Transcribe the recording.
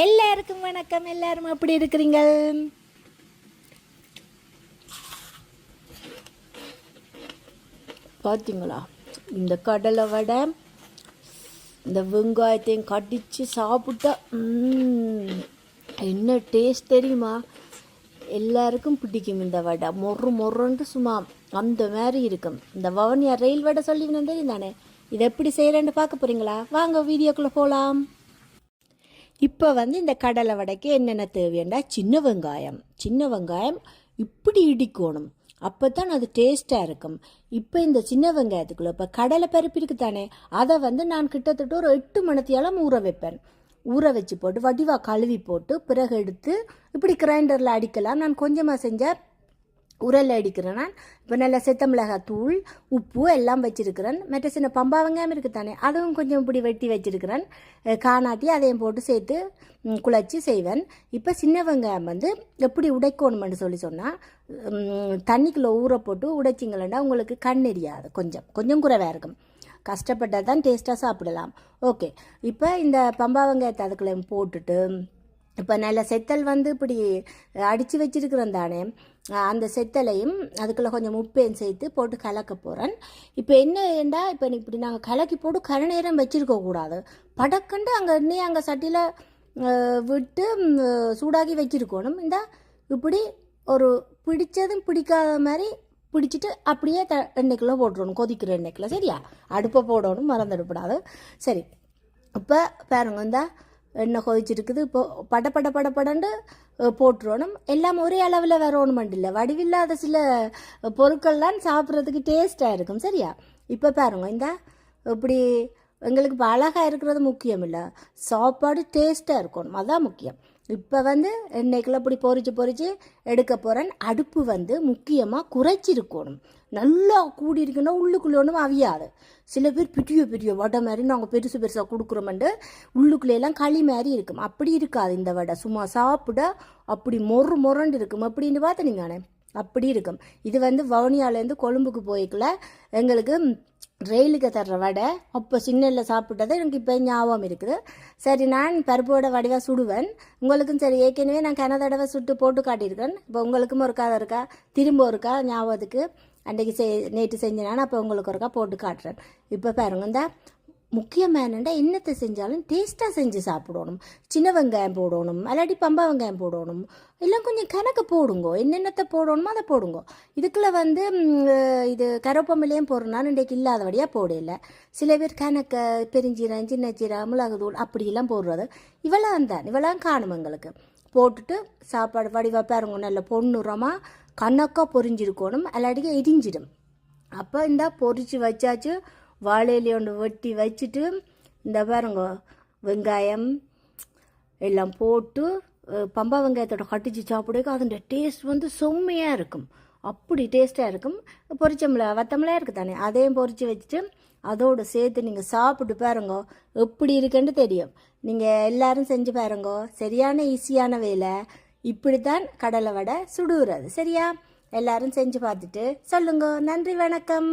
எல்லாருக்கும் வணக்கம். எல்லாரும் எப்படி இருக்கிறீங்க? பார்த்தீங்களா, இந்த கடலை வடை இந்த வெங்காயத்தையும் கடிச்சு சாப்பிட்டா என்ன டேஸ்ட் தெரியுமா? எல்லாருக்கும் பிடிக்கும் இந்த வடை. மொறுன்ட்டு சும்மா அந்த மாதிரி இருக்கும். இந்த வவனியா ரயில் வடை சொல்லிவினேன் தெரியும் தானே. இதை எப்படி செய்கிறேன்னு பார்க்க போகிறீங்களா? வாங்க வீடியோக்குள்ளே போகலாம். இப்போ இந்த கடலை வடைக்கு என்னென்ன தேவையாண்டா, சின்ன வெங்காயம் இப்படி இடிக்கணும். அப்போ தான் அது டேஸ்ட்டாக இருக்கும். இப்போ இந்த சின்ன வெங்காயத்துக்குள்ளே இப்போ கடலை பருப்பு இருக்குது தானே, அதை நான் கிட்டத்தட்ட ஒரு 8 மணித்தியாலம் ஊற வைப்பேன். ஊற வச்சு போட்டு வடிவாக கழுவி போட்டு பிறகு எடுத்து இப்படி கிரைண்டரில் அடிக்கலாம். நான் கொஞ்சமாக செஞ்சால் உரல் அடிக்கிறேன். நான் இப்போ நல்லா செத்த மிளகாய் தூள், உப்பு எல்லாம் வச்சுருக்கிறேன். மற்ற சின்ன பம்பா வெங்காயம் இருக்குது தானே, அதுவும் கொஞ்சம் இப்படி வெட்டி வச்சுருக்கிறேன். காணாட்டி அதையும் போட்டு சேர்த்து குழச்சி செய்வேன். இப்போ சின்ன வெங்காயம் எப்படி உடைக்கணுமென்னு சொன்னால், தண்ணிக்குள்ளே ஊற போட்டு உடைச்சிங்களேன்னா உங்களுக்கு கண் எரியாது. கொஞ்சம் குறைவாக இருக்கும். கஷ்டப்பட்டால் தான் டேஸ்ட்டாக சாப்பிடலாம். ஓகே, இப்போ இந்த பம்பா வெங்காயத்தை அதுக்குள்ளே போட்டுட்டு இப்போ நல்ல செத்தல் இப்படி அடித்து வச்சிருக்கிறேன் தானே, அந்த செத்தலையும் அதுக்குள்ளே கொஞ்சம் உப்பையும் சேர்த்து போட்டு கலக்க போகிறேன். இப்போ என்னண்டா, இப்போ இப்படி நாங்கள் கலக்கி போட்டு கரை நேரம் வச்சுருக்கக்கூடாது. படக்கண்டு அங்கே எண்ணெய் அங்கே சட்டியில் விட்டு சூடாக்கி வச்சுருக்கணும். இந்த இப்படி ஒரு பிடிச்சதும் பிடிக்காத மாதிரி பிடிச்சிட்டு அப்படியே எண்ணெய்க்குள்ளே போட்டுடணும், கொதிக்கிற எண்ணெய்க்குள்ளே. சரியா? அடுப்பை போடணும், மறந்துடக்கூடாது. சரி, இப்போ பாருங்க, இந்த எண்ணெய் கொதிச்சிருக்குது. இப்போ படப்படன்னு போட்டுருவணும். எல்லாம் ஒரே அளவில் வரணுமெண்டு இல்லை, வடிவில்லாத சில பொருட்கள்லாம் சாப்பிட்றதுக்கு டேஸ்ட்டாக இருக்கும். சரியா? இப்போ பாருங்க, இந்த இப்படி எங்களுக்கு இப்போ அழகாக இருக்கிறது முக்கியம் இல்லை, சாப்பாடு டேஸ்ட்டாக இருக்கணும், அதுதான் முக்கியம். இப்போ எண்ணெய்க்குள்ள இப்படி பொறிச்சு எடுக்க போகிறேன். அடுப்பு முக்கியமாக குறைச்சிருக்கணும். நல்லா கூடி இருக்கணும், உள்ளுக்குள்ளே ஒன்றும் அவியாது. சில பேர் பெரிய வடை மாதிரி நாங்கள் பெருசாக கொடுக்குறோமெண்டு உள்ளுக்குள்ளேலாம் களி மாதிரி இருக்கும். அப்படி இருக்காது இந்த வடை. சும்மா சாப்பிட அப்படி மொறுண்டு இருக்கும். அப்படின்னு பார்த்தீங்கண்ணே, அப்படி இருக்கும். இது வவுனியாலேருந்து கொழும்புக்கு போய்க்கல எங்களுக்கு ரயிலுக்கு தர்ற வடை. அப்போ சின்னலில் சாப்பிட்டது எனக்கு இப்போ ஞாபகம் இருக்குது. சரி, நான் பருப்போட வடிவாக சுடுவேன். உங்களுக்கும் சரி, ஏற்கனவே நான் கனதடவை சுட்டு போட்டு காட்டியிருக்கேன். இப்போ உங்களுக்கும் ஒரு கதை இருக்கா, திரும்ப இருக்கா ஞாபகத்துக்கு அன்றைக்கு நேற்று செஞ்சேன். அப்போ உங்களுக்கு ஒருக்கா போட்டு காட்டுறேன். இப்போ பாருங்க, இந்த முக்கியமானண்டா என்னத்தை செஞ்சாலும் டேஸ்ட்டாக செஞ்சு சாப்பிடணும். சின்ன வெங்காயம் போடணும், அல்லாட்டி பம்பா வெங்காயம் போடணும். எல்லாம் கொஞ்சம் கணக்கு போடுங்கோ, என்னென்னத்தை போடணுமோ அதை போடுங்கோ. இதுக்குள்ளே இது கருவேப்பமிலையும் போடுறனாலும் இன்றைக்கு இல்லாதபடியாக போடல. சில பேர் கணக்க பெருஞ்சீரம், சின்ன சீரம், மிளகுதூள் அப்படியெல்லாம் போடுறது. இவெல்லாம் காணும் எங்களுக்கு. போட்டுட்டு சாப்பாடு வடிவாக பாருங்க, நல்ல பொண்ணுரமாக கணக்காக பொரிஞ்சிருக்கணும், அல்லாட்டிக்கு எரிஞ்சிடும். அப்போ இந்த பொரிச்சு வச்சாச்சு. வாழையில ஒன்று வெட்டி வச்சுட்டு இந்த பாருங்க, வெங்காயம் எல்லாம் போட்டு பம்பா வெங்காயத்தோட கட்டிச்சு சாப்பிடுக்க அதோட டேஸ்ட் செம்மையாக இருக்கும். அப்படி டேஸ்ட்டாக இருக்கும். வத்தமிளகா இருக்குது தானே, அதையும் பொரிச்சு வச்சுட்டு அதோடு சேர்த்து நீங்கள் சாப்பிட்டு பாருங்க, எப்படி இருக்குன்னு தெரியும். நீங்கள் எல்லாரும் செஞ்சு பாருங்க. சரியான ஈஸியான வேலை. இப்படித்தான் கடலை வடை சுடுகிறது. சரியா? எல்லாரும் செஞ்சு பார்த்துட்டு சொல்லுங்க. நன்றி, வணக்கம்.